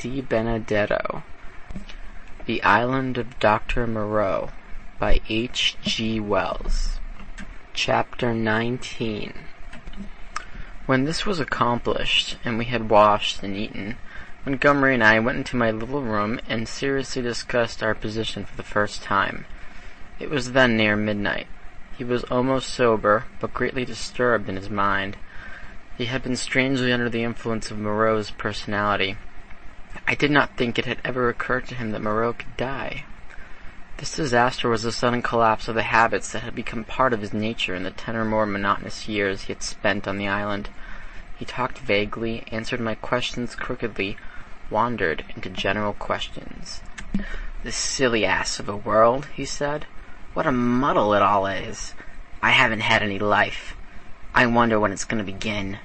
Di Benedetto. The Island of Dr. Moreau by G.Wells. Chapter 19. When this was accomplished, and we had washed and eaten, Montgomery and I went into my little room and seriously discussed our position for the first time. It was then near midnight. He was almost sober, but greatly disturbed in his mind. He had been strangely under the influence of Moreau's personality. I did not think it had ever occurred to him that Moreau could die. This disaster was the sudden collapse of the habits that had become part of his nature in the 10 or more monotonous years he had spent on the island. He talked vaguely, answered my questions crookedly, wandered into general questions. "This silly ass of a world," he said. "What a muddle it all is. I haven't had any life. I wonder when it's going to begin.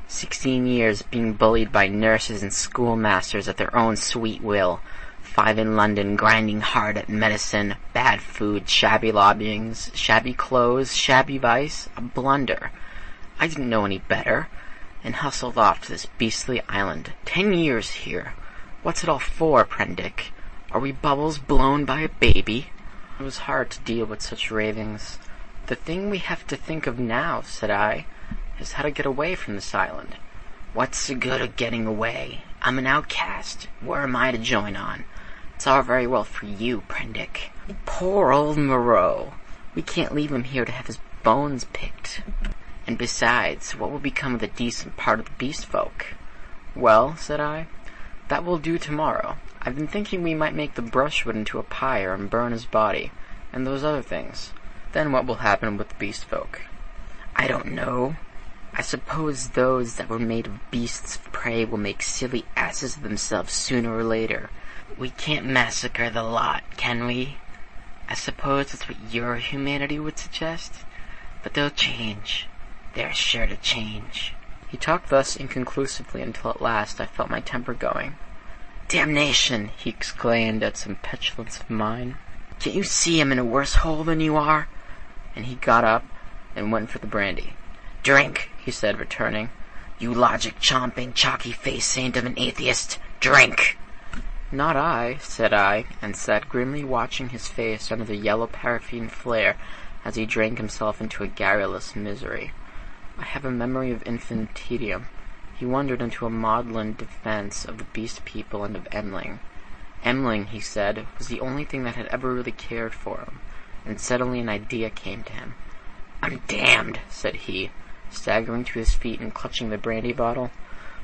16 years being bullied by nurses and schoolmasters at their own sweet will. 5 in London grinding hard at medicine, bad food, shabby lobbyings, shabby clothes, shabby vice, a blunder. I didn't know any better, and hustled off to this beastly island. 10 years here. What's it all for, Prendick? Are we bubbles blown by a baby?" It was hard to deal with such ravings. "The thing we have to think of now," said I, "is how to get away from this island." "What's the good of getting away? I'm an outcast. Where am I to join on? It's all very well for you, Prendick. Poor old Moreau. We can't leave him here to have his bones picked. And besides, what will become of the decent part of the beast folk?" "Well," said I, "that will do tomorrow. I've been thinking we might make the brushwood into a pyre and burn his body, and those other things. Then what will happen with the beast folk?" "I don't know. I suppose those that were made of beasts of prey will make silly asses of themselves sooner or later. We can't massacre the lot, can we? I suppose that's what your humanity would suggest. But they'll change. They're sure to change." He talked thus inconclusively until at last I felt my temper going. "Damnation!" he exclaimed at some petulance of mine. "Can't you see I'm in a worse hole than you are?" And he got up and went for the brandy. "Drink," he said, returning. "You logic-chomping, chalky-faced saint of an atheist, drink!" "Not I," said I, and sat grimly watching his face under the yellow paraffin flare as he drank himself into a garrulous misery. I have a memory of infinite tedium. He wandered into a maudlin defense of the beast people and of Emling. Emling, he said, was the only thing that had ever really cared for him, and suddenly an idea came to him. "I'm damned," said he, staggering to his feet and clutching the brandy bottle.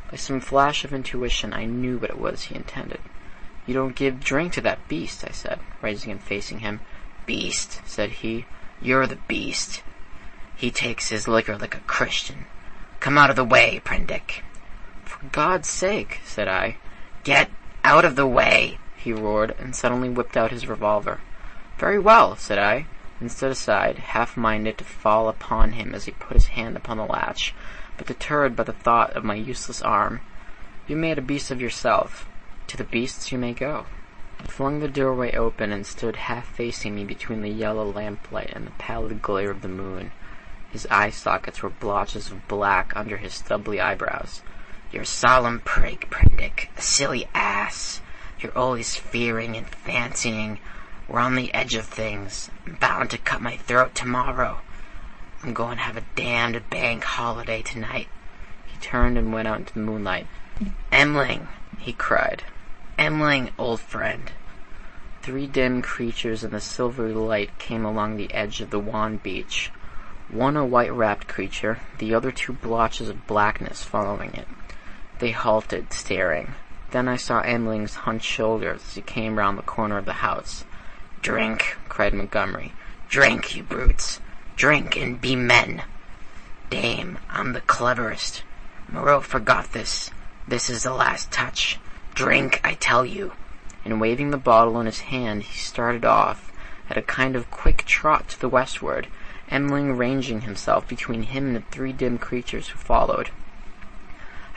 By some flash of intuition I knew what it was he intended. "You don't give drink to that beast," I said, rising and facing him. "Beast," said he. "You're the beast. He takes his liquor like a Christian. Come out of the way, Prendick." "For God's sake," said I. "Get out of the way," he roared, and suddenly whipped out his revolver. "Very well," said I, and stood aside, half-minded to fall upon him as he put his hand upon the latch, but deterred by the thought of my useless arm. "You made a beast of yourself. To the beasts you may go." He flung the doorway open and stood half-facing me between the yellow lamplight and the pallid glare of the moon. His eye sockets were blotches of black under his stubbly eyebrows. "You're a solemn prig, Prendick, a silly ass. You're always fearing and fancying. We're on the edge of things. I'm bound to cut my throat tomorrow. I'm going to have a damned bank holiday tonight." He turned and went out into the moonlight. "Emling!" he cried. "Emling, old friend." 3 dim creatures in the silvery light came along the edge of the wan beach. One a white-wrapped creature, the other 2 blotches of blackness following it. They halted, staring. Then I saw Emling's hunched shoulders as he came round the corner of the house. "Drink," cried Montgomery. "Drink, you brutes. Drink and be men. Dame, I'm the cleverest. Moreau forgot this. This is the last touch. Drink, I tell you." And waving the bottle in his hand, he started off, at a kind of quick trot to the westward, Emling ranging himself between him and the 3 dim creatures who followed.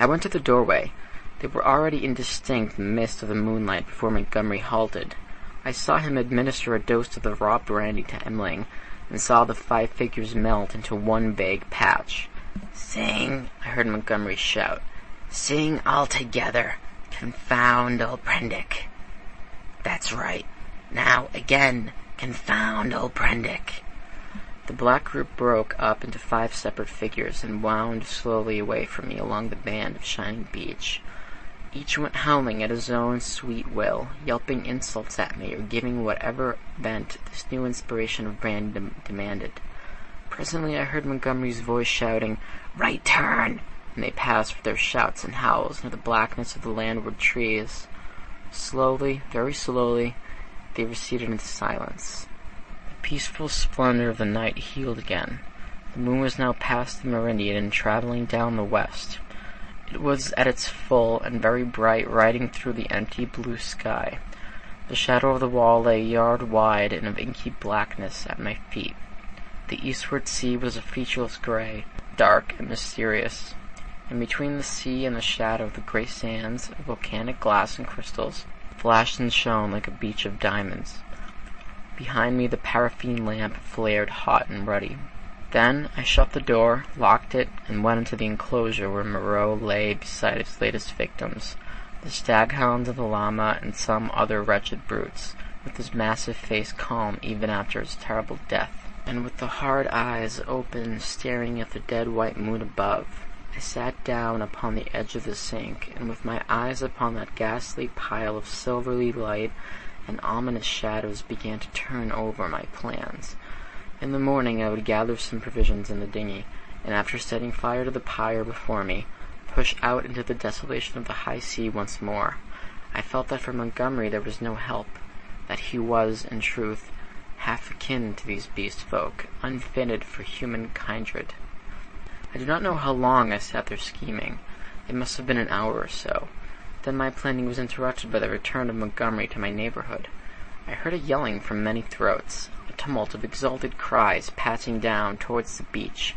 I went to the doorway. They were already indistinct in the mist of the moonlight before Montgomery halted. I saw him administer a dose of the raw brandy to Emling, and saw the 5 figures melt into one vague patch. "Sing," I heard Montgomery shout. "Sing all together. Confound old Prendick. That's right. Now again, confound old Prendick. The black group broke up into 5 separate figures and wound slowly away from me along the band of shining beach. Each went howling at his own sweet will, yelping insults at me or giving whatever vent this new inspiration of brand demanded. Presently I heard Montgomery's voice shouting, "Right turn!" and they passed with their shouts and howls into the blackness of the landward trees. Slowly, very slowly, they receded into silence. The peaceful splendor of the night healed again. The moon was now past the meridian and traveling down the west. It was at its full and very bright, riding through the empty blue sky. The shadow of the wall lay a yard wide and of inky blackness at my feet. The eastward sea was a featureless gray, dark and mysterious. And between the sea and the shadow, the gray sands of volcanic glass and crystals flashed and shone like a beach of diamonds. Behind me the paraffin lamp flared hot and ruddy. Then I shut the door, locked it, and went into the enclosure where Moreau lay beside his latest victims, the staghounds of the llama and some other wretched brutes, with his massive face calm even after his terrible death, and with the hard eyes open, staring at the dead white moon above. I sat down upon the edge of the sink, and with my eyes upon that ghastly pile of silvery light and ominous shadows began to turn over my plans. In the morning I would gather some provisions in the dinghy, and after setting fire to the pyre before me, push out into the desolation of the high sea once more. I felt that for Montgomery there was no help, that he was, in truth, half akin to these beast folk, unfitted for human kindred. I do not know how long I sat there scheming. It must have been an hour or so. Then my planning was interrupted by the return of Montgomery to my neighborhood. I heard a yelling from many throats, a tumult of exulted cries passing down towards the beach,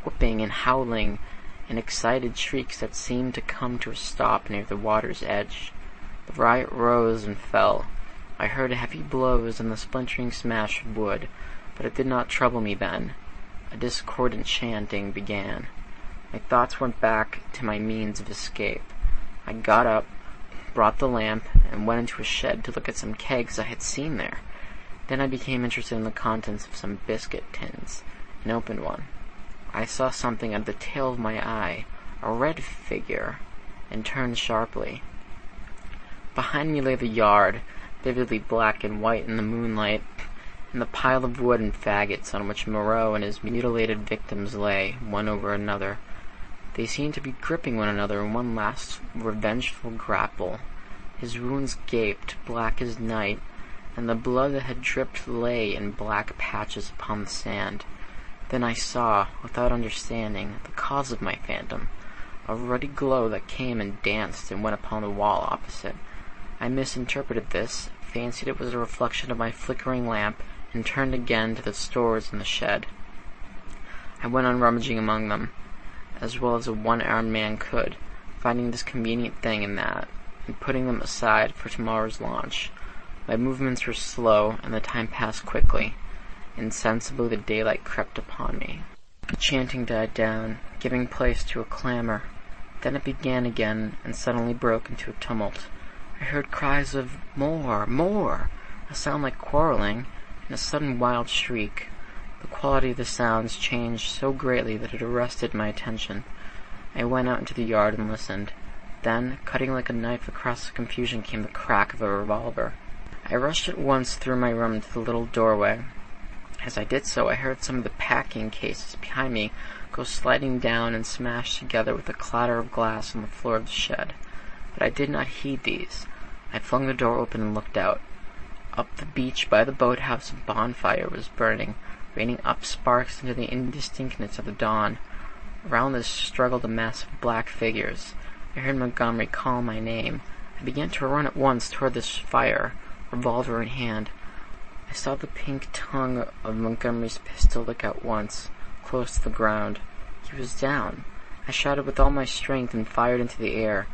whooping and howling, and excited shrieks that seemed to come to a stop near the water's edge. The riot rose and fell. I heard heavy blows and the splintering smash of wood, but it did not trouble me then. A discordant chanting began. My thoughts went back to my means of escape. I got up, brought the lamp, and went into a shed to look at some kegs I had seen there. Then I became interested in the contents of some biscuit tins, and opened one. I saw something out of the tail of my eye, a red figure, and turned sharply. Behind me lay the yard, vividly black and white in the moonlight, and the pile of wood and faggots on which Moreau and his mutilated victims lay, one over another. They seemed to be gripping one another in one last revengeful grapple. His wounds gaped, black as night, and the blood that had dripped lay in black patches upon the sand. Then I saw, without understanding, the cause of my phantom, a ruddy glow that came and danced and went upon the wall opposite. I misinterpreted this, fancied it was a reflection of my flickering lamp, and turned again to the stores in the shed. I went on rummaging among them, as well as a one-armed man could, finding this convenient thing and that, and putting them aside for tomorrow's launch. My movements were slow, and the time passed quickly. Insensibly the daylight crept upon me. The chanting died down, giving place to a clamor. Then it began again, and suddenly broke into a tumult. I heard cries of "More! More!" a sound like quarreling, and a sudden wild shriek. The quality of the sounds changed so greatly that it arrested my attention. I went out into the yard and listened. Then, cutting like a knife across the confusion, came the crack of a revolver. I rushed at once through my room to the little doorway. As I did so, I heard some of the packing cases behind me go sliding down and smash together with a clatter of glass on the floor of the shed. But I did not heed these. I flung the door open and looked out. Up the beach by the boathouse a bonfire was burning, raining up sparks into the indistinctness of the dawn. Around this struggled a mass of black figures. I heard Montgomery call my name. I began to run at once toward this fire, revolver in hand. I saw the pink tongue of Montgomery's pistol lick out once, close to the ground. He was down. I shouted with all my strength and fired into the air.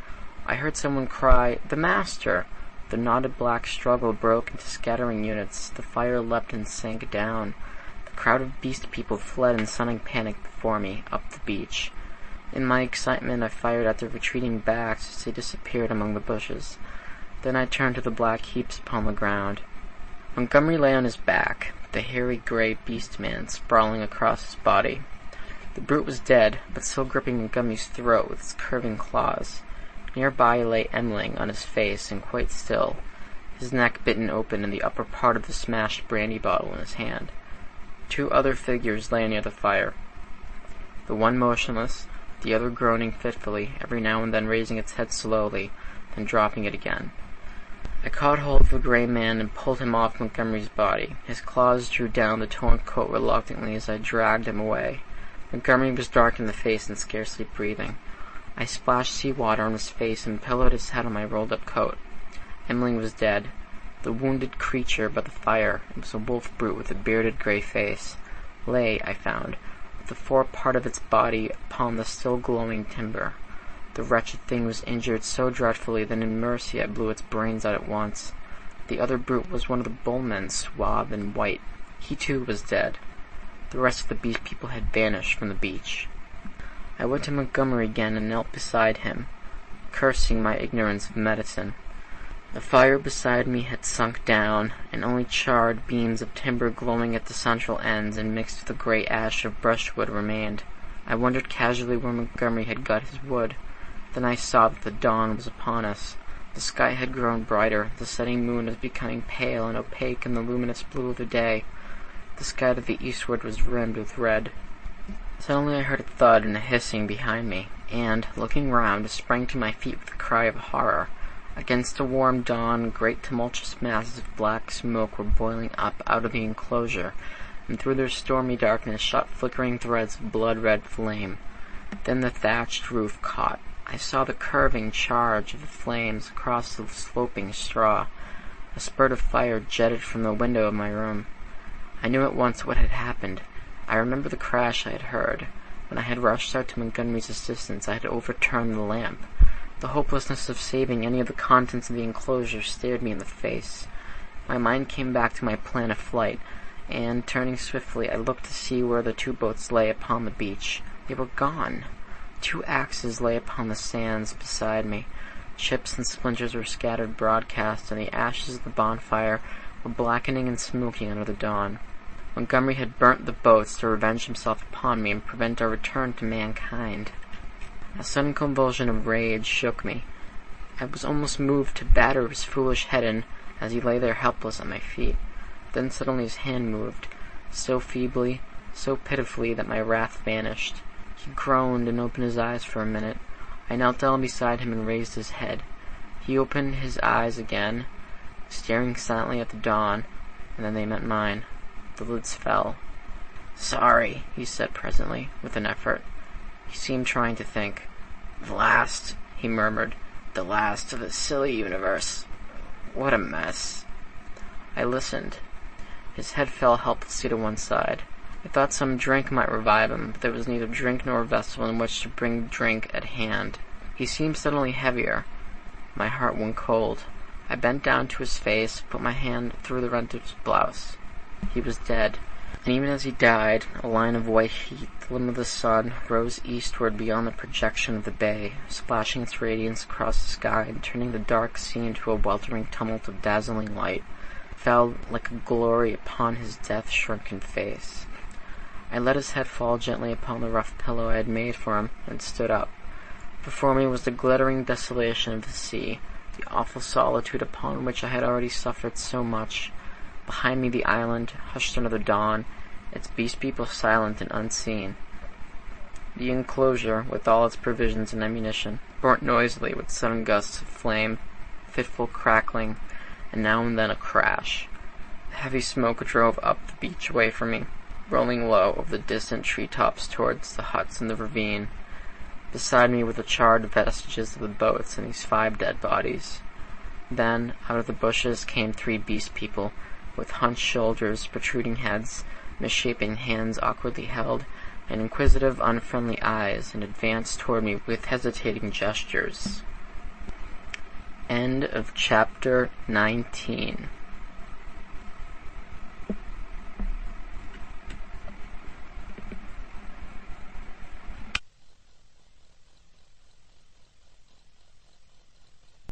I heard someone cry, "The master!" The knotted black struggle broke into scattering units. The fire leapt and sank down. The crowd of beast people fled in stunning panic before me, up the beach. In my excitement, I fired at their retreating backs as they disappeared among the bushes. Then I turned to the black heaps upon the ground. Montgomery lay on his back, the hairy gray beast man sprawling across his body. The brute was dead, but still gripping Montgomery's throat with its curving claws. Nearby lay Emling on his face and quite still, his neck bitten open and the upper part of the smashed brandy bottle in his hand. 2 other figures lay near the fire, the one motionless, the other groaning fitfully, every now and then raising its head slowly, then dropping it again. I caught hold of the gray man and pulled him off Montgomery's body. His claws drew down the torn coat reluctantly as I dragged him away. Montgomery was dark in the face and scarcely breathing. I splashed seawater on his face and pillowed his head on my rolled-up coat. Emling was dead. The wounded creature by the fire, it was a wolf brute with a bearded gray face, lay, I found, with the fore part of its body upon the still glowing timber. The wretched thing was injured so dreadfully that in mercy I blew its brains out at once. The other brute was one of the bullmen, suave and white. He too was dead. The rest of the beast people had vanished from the beach. I went to Montgomery again and knelt beside him, cursing my ignorance of medicine. The fire beside me had sunk down, and only charred beams of timber glowing at the central ends and mixed with the gray ash of brushwood remained. I wondered casually where Montgomery had got his wood. Then I saw that the dawn was upon us. The sky had grown brighter, the setting moon was becoming pale and opaque in the luminous blue of the day. The sky to the eastward was rimmed with red. Suddenly I heard a thud and a hissing behind me, and, looking round, sprang to my feet with a cry of horror. Against the warm dawn, great tumultuous masses of black smoke were boiling up out of the enclosure, and through their stormy darkness shot flickering threads of blood-red flame. Then the thatched roof caught. I saw the curving charge of the flames across the sloping straw. A spurt of fire jetted from the window of my room. I knew at once what had happened. I remember the crash I had heard. When I had rushed out to Montgomery's assistance, I had overturned the lamp. The hopelessness of saving any of the contents of the enclosure stared me in the face. My mind came back to my plan of flight, and, turning swiftly, I looked to see where the 2 boats lay upon the beach. They were gone. 2 axes lay upon the sands beside me. Chips and splinters were scattered broadcast, and the ashes of the bonfire were blackening and smoking under the dawn. Montgomery had burnt the boats to revenge himself upon me and prevent our return to mankind. A sudden convulsion of rage shook me. I was almost moved to batter his foolish head in as he lay there helpless at my feet. Then suddenly his hand moved, so feebly, so pitifully that my wrath vanished. He groaned and opened his eyes for a minute. I knelt down beside him and raised his head. He opened his eyes again, staring silently at the dawn, and then they met mine. The lids fell. "Sorry," he said presently, with an effort. He seemed trying to think. "The last," he murmured, "the last of the silly universe. What a mess." I listened. His head fell helplessly to one side. I thought some drink might revive him, but there was neither drink nor vessel in which to bring drink at hand. He seemed suddenly heavier. My heart went cold. I bent down to his face, put my hand through the rent of his blouse. He was dead, and even as he died, a line of white heat, the limb of the sun, rose eastward beyond the projection of the bay, splashing its radiance across the sky and turning the dark sea into a weltering tumult of dazzling light, fell like a glory upon his death-shrunken face. I let his head fall gently upon the rough pillow I had made for him, and stood up. Before me was the glittering desolation of the sea, the awful solitude upon which I had already suffered so much. Behind me the island, hushed under the dawn, its beast people silent and unseen. The enclosure, with all its provisions and ammunition, burnt noisily with sudden gusts of flame, fitful crackling, and now and then a crash. The heavy smoke drove up the beach away from me, rolling low over the distant tree-tops towards the huts in the ravine. Beside me were the charred vestiges of the boats and these 5 dead bodies. Then, out of the bushes came 3 beast people, with hunched shoulders, protruding heads, misshapen hands awkwardly held, and inquisitive, unfriendly eyes, and advanced toward me with hesitating gestures. End of Chapter 19.